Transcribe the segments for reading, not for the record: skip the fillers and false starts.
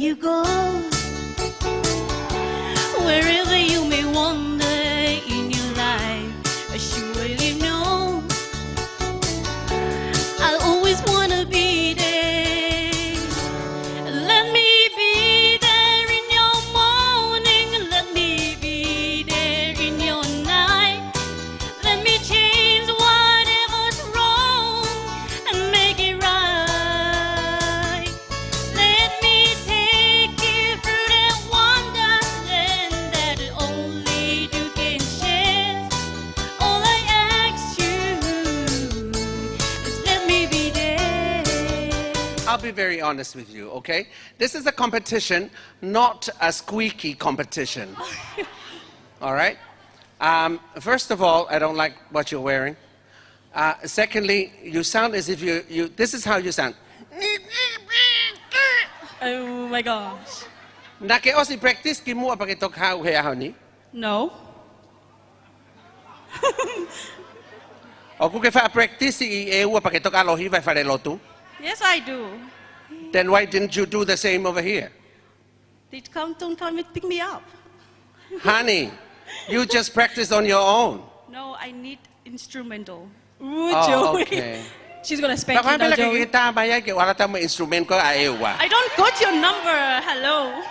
you go, wherever you may wander in your life, I surely know I'll always wanna be there. Let me be there in your morning, let me be there in your night. Let me change whatever's wrong and make it right. Let me take you through that wonderland that only you can share. All I ask you is let me be there. I'll be very honest with you, okay? This is a competition, not a squeaky competition. All right? First of all, I don't like what you're wearing. Secondly, you sound as if this is how you sound. Oh my gosh. Na ke osi practice ki mua pa ke tok hau hea hau ni? No. O ku ke wha practice I e ua pa ke tok alohi vai whare lotu? Yes, I do. Then why didn't you do the same over here? Don't come and pick me up. Honey, you just practice on your own. No, I need instrumental. Oh, okay. She's gonna spank Pa you ka now, pela ke Joey. kita maya ke wala ta mo instrument ko a e ua. I don't got your number. Hello.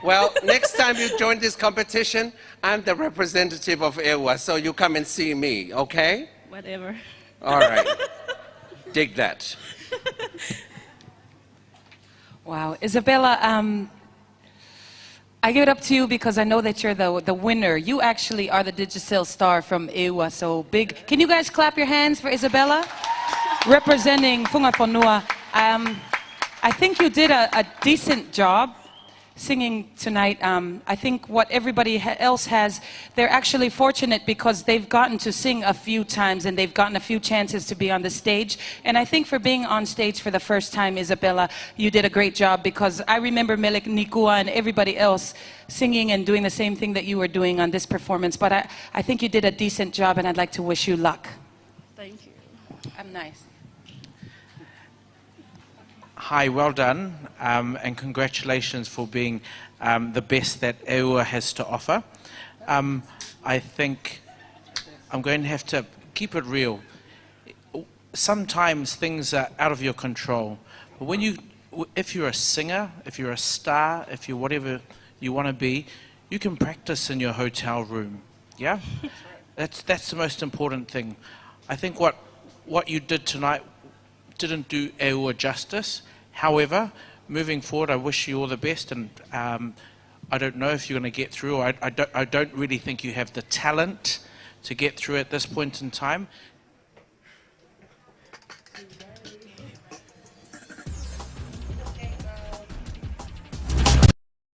Well, next time you join this competition, I'm the representative of Ewa, so you come and see me, okay? Whatever. All right. Dig that. Wow, Isabella, I give it up to you because I know that you're the winner. You actually are the Digicel star from Ewa, so big. Can you guys clap your hands for Isabella? Representing Funga Fonua. I think you did a decent job singing tonight. I think what everybody else has, they're actually fortunate because they've gotten to sing a few times and they've gotten a few chances to be on the stage. And I think for being on stage for the first time, Isabella, you did a great job because I remember Melek Nikua and everybody else singing and doing the same thing that you were doing on this performance. But I think you did a decent job and I'd like to wish you luck. Thank you. I'm nice. Hi, well done, and congratulations for being the best that Ewa has to offer. I think I'm going to have to keep it real. Sometimes things are out of your control, but if you're a singer, if you're a star, if you're whatever you want to be, you can practice in your hotel room. Yeah, that's the most important thing. I think what you did tonight didn't do Ewa justice. However, moving forward, I wish you all the best, and I don't know if you're going to get through. I don't really think you have the talent to get through at this point in time.